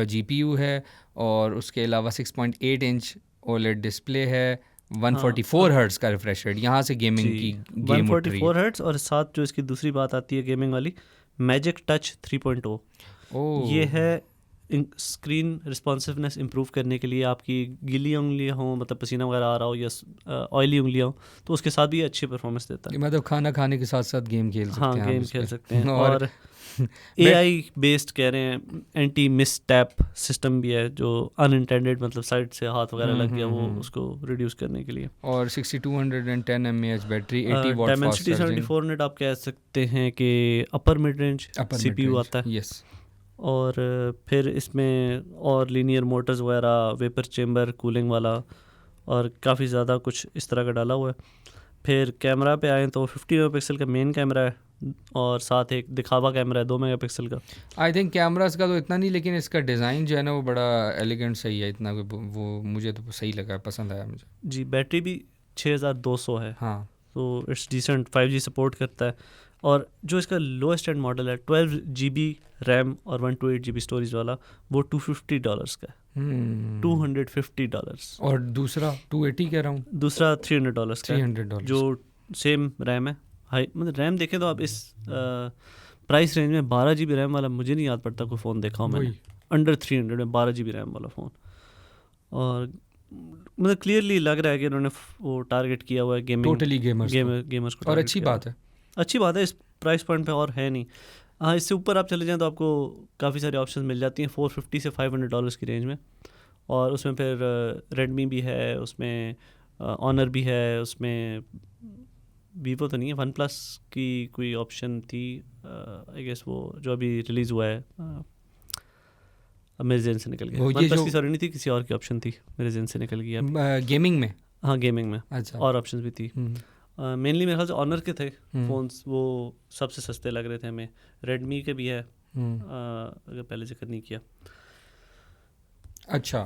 GPU है, और उसके अलावा 6.8 इंच OLED डिस्प्ले है, 144 हर्ट्ज का रिफ्रेश रेट, यहाँ से गेमिंग की 144 हर्ट्ज, और साथ जो इसकी दूसरी बात आती है गेमिंग वाली, मैजिक टच 3.0। ये है स्क्रीन रिस्पॉन्सिवनेस इम्प्रूव करने के लिए। आपकी गीली उंगलियाँ हों, मतलब पसीना वगैरह आ रहा हो, या ऑयली उंगलियाँ हों, तो उसके साथ भी अच्छी परफॉर्मेंस देता है। मतलब खाना खाने के साथ साथ गेम खेल सकते हैं। हाँ, गेम खेल सकते हैं। और AI बेस्ड कह रहे हैं, एंटी मिस टैप सिस्टम भी है, जो अनइंटेंडेड मतलब साइड से हाथ वगैरह लग गया वो उसको रिड्यूस करने के लिए। और 6210 mAh battery, 80 watt fast Dimensity 7400 आप कह सकते हैं कि अपर मिड रेंज CPU आता है। यस। और फिर इसमें और लीनियर मोटर्स वगैरह, वेपर चेम्बर कूलिंग वाला, और काफ़ी ज़्यादा कुछ इस तरह का डाला हुआ है। फिर कैमरा पे आए तो 50 मेगापिक्सल का मेन कैमरा है, और साथ एक दिखावा कैमरा है 2 मेगापिक्सल का। आई थिंक कैमरास का तो इतना नहीं, लेकिन इसका डिज़ाइन जो है ना वो बड़ा एलिगेंट सही है, इतना वो मुझे तो सही लगा, पसंद आया मुझे। जी, बैटरी भी 6200 है। हाँ, तो इट्स डिसेंट, 5G सपोर्ट करता है। और जो इसका लोएस्ट एंड मॉडल है 12 GB रैम और 128 GB स्टोरेज वाला, वो $250 का है। $250। और दूसरा 280 कह रहा हूँ, दूसरा $300 का है, $300 जो सेम रैम है। हाई मतलब रैम देखें तो आप इस प्राइस रेंज में 12 GB रैम वाला मुझे नहीं याद पड़ता कोई फ़ोन देखा हूँ मैंने अंडर 300 में 12 GB रैम वाला फ़ोन। और मतलब क्लियरली लग रहा है कि उन्होंने वो टारगेट किया हुआ है टोटली गेमर्स को। और अच्छी बात है इस प्राइस पॉइंट पे और है नहीं। हाँ, इससे ऊपर आप चले जाएं तो आपको काफ़ी सारी ऑप्शंस मिल जाती हैं $450 से $500 की रेंज में। और उसमें फिर रेडमी भी है, उसमें ऑनर भी है, उसमें वीवो तो नहीं है, वन प्लस की कोई ऑप्शन थी आई गेस, वो जो अभी रिलीज़ हुआ है मेरे जेन से निकल गया। वन प्लस की सॉरी नहीं थी, किसी और की ऑप्शन थी, मेरे जेन से निकल गया गेमिंग में। हाँ, गेमिंग में अच्छा, और ऑप्शंस भी थी। मेनली मेरे ख्याल से ऑनर के थे फ़ोन्स, वो सबसे सस्ते लग रहे थे हमें। रेडमी के भी है, अगर पहले जिक्र नहीं किया। अच्छा,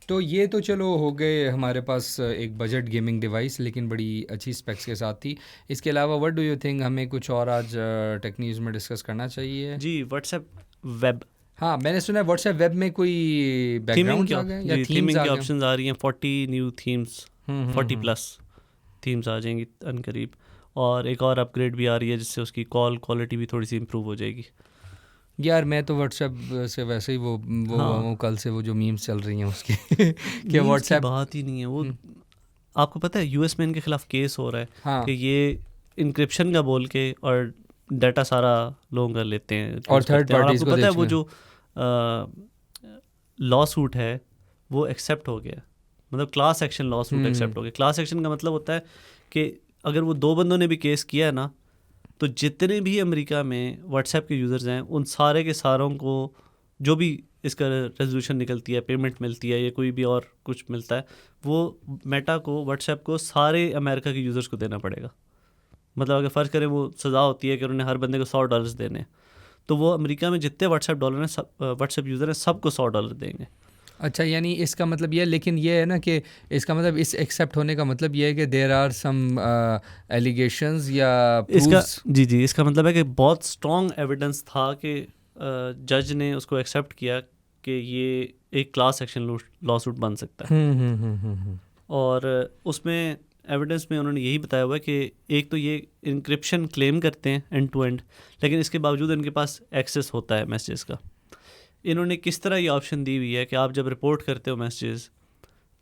तो ये तो चलो हो गए हमारे पास एक बजट गेमिंग डिवाइस, लेकिन बड़ी अच्छी स्पेक्स के साथ थी। इसके अलावा व्हाट डू यू थिंक, हमें कुछ और आज टेक न्यूज़ में डिस्कस करना चाहिए? जी, व्हाट्सएप वेब। हाँ, मैंने सुना है व्हाट्सएप वेब में कोई बैकग्राउंड आ गए या थीमिंग की ऑप्शंस आ रही हैं। 40 न्यू थीम्स, 40+ थीम्स आ जाएंगी अनकरीब। और एक और अपग्रेड भी आ रही है जिससे उसकी कॉल क्वालिटी भी थोड़ी सी इम्प्रूव हो जाएगी। यार मैं तो व्हाट्सएप से वैसे ही वो कल से वो जो मीम्स चल रही हैं उसके कि व्हाट्सएप बात ही नहीं है वो। आपको पता है यूएस में इनके खिलाफ केस हो रहा है हाँ। कि ये इंक्रिप्शन का बोल के और डाटा सारा लोग कर लेते हैं और थर्ड पार्टीज को पता है वो जो लॉ सूट है वो एक्सेप्ट हो गया, मतलब class action lawsuit accept हो गया। क्लास एक्शन का मतलब होता है कि अगर वो 2 बंदों ने भी केस किया है ना, तो जितने भी अमेरिका में व्हाट्सएप के यूज़र्स हैं उन सारे के सारों को जो भी इसका रेजोल्यूशन निकलती है, पेमेंट मिलती है या कोई भी और कुछ मिलता है, वो मेटा को, व्हाट्सएप को, सारे अमेरिका के यूज़र्स को देना पड़ेगा। मतलब अगर फ़र्ज़ करें वो सज़ा होती है कि उन्होंने हर बंदे को $100 देने हैं, तो वो अमेरिका में जितने व्हाट्सएप यूज़र हैं सबको $100 देंगे। अच्छा, यानी इसका मतलब ये, लेकिन ये है ना कि इसका मतलब इस एक्सेप्ट होने का मतलब ये है कि देयर आर सम एलिगेशंस या प्रूफ्स। जी इसका मतलब है कि बहुत स्ट्रॉन्ग एविडेंस था कि जज ने उसको एक्सेप्ट किया कि ये एक क्लास एक्शन लॉ सूट बन सकता है। और उसमें एविडेंस में उन्होंने यही बताया हुआ है कि एक तो ये इंक्रिप्शन क्लेम करते हैं एंड टू एंड, लेकिन इसके बावजूद इनके पास एक्सेस होता है मैसेजेस का। इन्होंने किस तरह ये ऑप्शन दी हुई है कि आप जब रिपोर्ट करते हो मैसेजेस,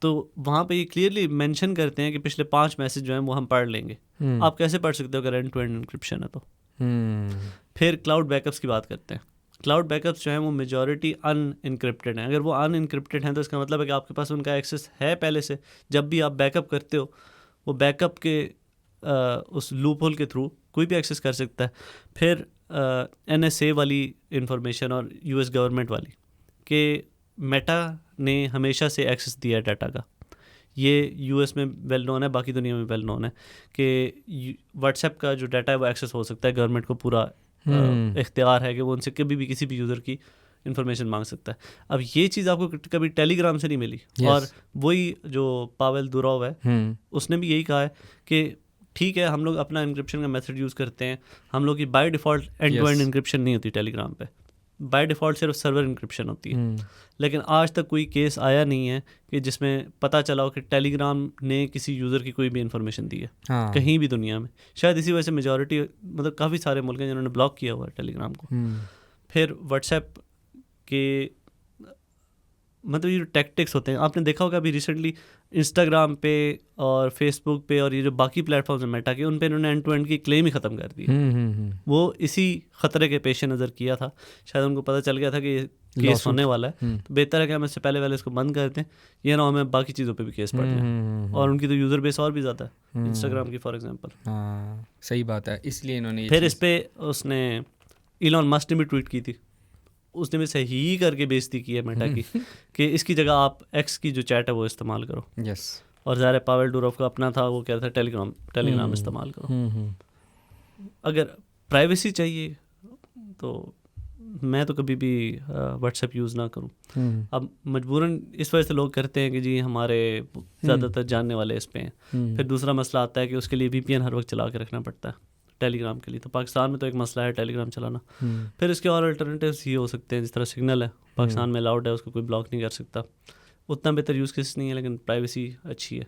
तो वहाँ पे ये क्लियरली मेंशन करते हैं कि पिछले 5 मैसेज जो हैं वो हम पढ़ लेंगे। आप कैसे पढ़ सकते हो अगर एंड टू एंड इंक्रिप्शन है तो। फिर क्लाउड बैकअप्स की बात करते हैं। क्लाउड बैकअप्स जो हैं वो मेजॉरिटी अनइनक्रिप्टेड हैं। अगर वो अनइनक्रिप्टेड हैं तो इसका मतलब है कि आपके पास उनका एक्सेस है पहले से। जब भी आप बैकअप करते हो, वो बैकअप के उस लूप होल के थ्रू कोई भी एक्सेस कर सकता है। फिर NSA वाली इंफॉर्मेशन और US गवर्नमेंट वाली कि मेटा ने हमेशा से एक्सेस दिया है डाटा का, ये US में वेल नोन है, बाकी दुनिया में वेल नोन है कि व्हाट्सएप का जो डाटा है वो एक्सेस हो सकता है। गवर्नमेंट को पूरा इख्तियार है कि वो उनसे कभी भी किसी भी यूज़र की इन्फॉर्मेशन मांग सकता है। अब ये चीज़ आपको कभी टेलीग्राम से नहीं मिली। और वही जो पावेल दुरोव है उसने भी यही कहा है कि ठीक है, हम लोग अपना इंक्रिप्शन का मेथड यूज़ करते हैं, हम लोग की by default end to end encryption नहीं होती टेलीग्राम पे, बाय डिफ़ॉल्ट सिर्फ सर्वर इंक्रिप्शन होती है। लेकिन आज तक कोई केस आया नहीं है कि जिसमें पता चला हो कि टेलीग्राम ने किसी यूज़र की कोई भी इन्फॉर्मेशन दी है कहीं भी दुनिया में। शायद इसी वजह से मेजॉरिटी, मतलब काफ़ी सारे मुल्क हैं जिन्होंने ब्लॉक किया हुआ है टेलीग्राम को। फिर व्हाट्सएप के मतलब ये जो टैक्टिक्स होते हैं, आपने देखा होगा अभी रिसेंटली इंस्टाग्राम पे और फेसबुक पे और ये जो बाकी प्लेटफॉर्म्स हैं मेटा के, उन पे इन्होंने एंड टू एंड की क्लेम ही ख़त्म कर दी। वो इसी ख़तरे के पेश नज़र किया था। शायद उनको पता चल गया था कि केस होने वाला है, तो बेहतर है कि हम इससे पहले इसको बंद कर दें, ये ना हमें बाकी चीज़ों पे भी केस पड़ जाए। और उनकी तो यूज़र बेस और भी ज़्यादा है इंस्टाग्राम की, फॉर एग्जांपल। सही बात है, इसलिए इन्होंने फिर इस पर उसने इलॉन मस्क ने भी ट्वीट की थी, उसने भी सही करके बेइज्जती की है मेटा की कि इसकी जगह आप एक्स की जो चैट है वो इस्तेमाल करो। और ज़ाहिर पावेल डुरोव का अपना था, वो कह रहा था टेलीग्राम इस्तेमाल करो। अगर प्राइवेसी चाहिए तो मैं तो कभी भी व्हाट्सएप यूज़ ना करूं। अब मजबूरन इस वजह से लोग करते हैं कि जी हमारे ज़्यादातर जानने वाले इस पे हैं। फिर दूसरा मसला आता है कि उसके लिए VPN हर वक्त चला के रखना पड़ता है टेलीग्राम के लिए। तो पाकिस्तान में तो एक मसला है टेलीग्राम चलाना। फिर इसके और अल्टरनेटिव्स ये हो सकते हैं, जिस तरह सिग्नल है पाकिस्तान में अलाउड है, उसको कोई ब्लॉक नहीं कर सकता। उतना बेहतर यूज़ केस नहीं है, लेकिन प्राइवेसी अच्छी है।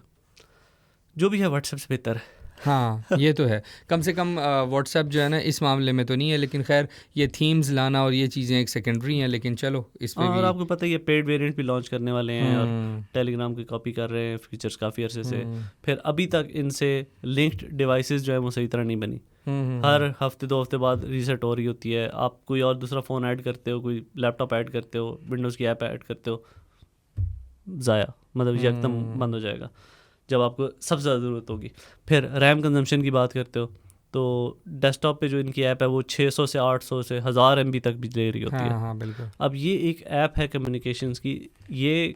जो भी है व्हाट्सएप से बेहतर है। हाँ ये तो है, कम से कम व्हाट्सएप जो है ना इस मामले में तो नहीं है, लेकिन खैर ये थीम्स लाना और ये चीज़ें एक सेकेंडरी हैं, लेकिन चलो इस पे भी। और आपको पता है ये पेड वेरिएंट भी लॉन्च करने वाले हैं और टेलीग्राम की कॉपी कर रहे हैं फीचर्स काफ़ी अरसे से। फिर अभी तक इनसे लिंक्ड डिवाइसेस जो है वो सही तरह नहीं बनी। हर हफ्ते 2 हफ्ते बाद रीसेट हो रही होती है। आप कोई और दूसरा फ़ोन ऐड करते हो, कोई लैपटॉप ऐड करते हो, विंडोज़ की ऐप ऐड करते हो, ज़ाया मतलब ये एकदम बंद हो जाएगा जब आपको सबसे ज़्यादा ज़रूरत होगी। फिर रैम कंजम्पशन की बात करते हो तो डेस्कटॉप पे जो इनकी ऐप है वो 600 से 800 से 1000 MB तक भी ले रही होती है। हाँ बिल्कुल। अब ये एक ऐप है कम्युनिकेशंस की, ये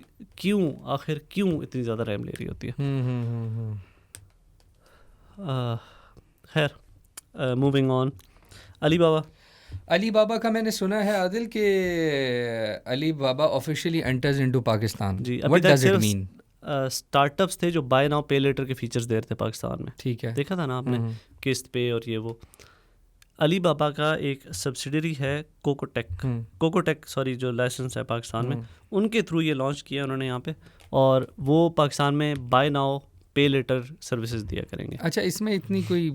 आखिर क्यों इतनी ज़्यादा रैम ले रही होती है? खैर मूविंग ऑन, अली बाबा का मैंने सुना है आदिल के Alibaba officially enters into Pakistan. जी, what does it mean? Startups थे जो बाय नाउ पे लेटर के फीचर्स दे रहे थे पाकिस्तान में। ठीक है, देखा था ना आपने, किस्त पे और ये वो। अली बाबा का एक सब्सिडरी है कोकोटेक सॉरी, जो लाइसेंस है पाकिस्तान में, उनके थ्रू ये लॉन्च किया उन्होंने यहाँ पे, और वो पाकिस्तान में bye now pay letter services दिया करेंगे। अच्छा, इसमें इतनी कोई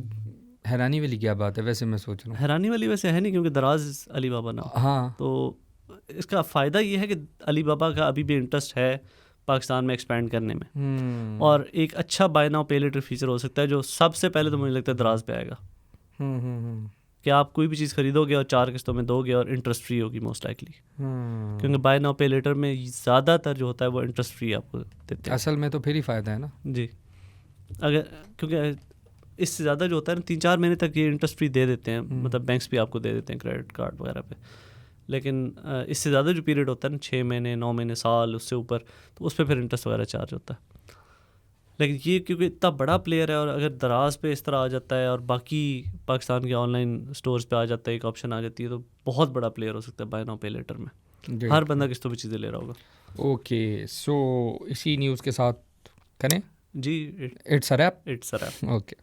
हैरानी वाली क्या बात है, वैसे मैं सोच रहा हूँ। हैरानी वाली वैसे है नहीं, क्योंकि दराज अली बाबा ना। हाँ, तो इसका फ़ायदा ये है कि अली बाबा का अभी भी इंटरेस्ट है पाकिस्तान में एक्सपेंड करने में, और एक अच्छा bye now pay letter feature हो सकता है जो सबसे पहले तो मुझे लगता है दराज पे आएगा, कि आप कोई भी चीज़ खरीदोगे और 4 किस्तों में दोगे और इंटरेस्ट फ्री होगी मोस्ट लाइकली, क्योंकि बाय नाउ पे लेटर में ज़्यादातर जो होता है वो इंटरेस्ट फ्री आपको देते हैं। असल में तो फिर ही फ़ायदा है ना जी, अगर क्योंकि इससे ज़्यादा जो होता है ना 3-4 महीने तक ये इंटरेस्ट फ्री दे देते हैं, मतलब बैंक्स भी आपको दे देते हैं क्रेडिट कार्ड वगैरह पे, लेकिन इससे ज़्यादा जो पीरियड होता है ना 6 महीने 9 महीने साल उससे ऊपर, तो उस पर फिर इंटरेस्ट वगैरह चार्ज होता है। लेकिन ये क्योंकि इतना बड़ा प्लेयर है और अगर दराज पे इस तरह आ जाता है और बाकी पाकिस्तान के ऑनलाइन स्टोर्स पे आ जाता है, एक ऑप्शन आ जाती है, तो बहुत बड़ा प्लेयर हो सकता है बाय नाउ पे लेटर में, हर बंदा किस्तों पे चीज़ें ले रहा होगा। ओके, सो इसी न्यूज़ के साथ करें जी, it's a wrap. It's a wrap. Okay.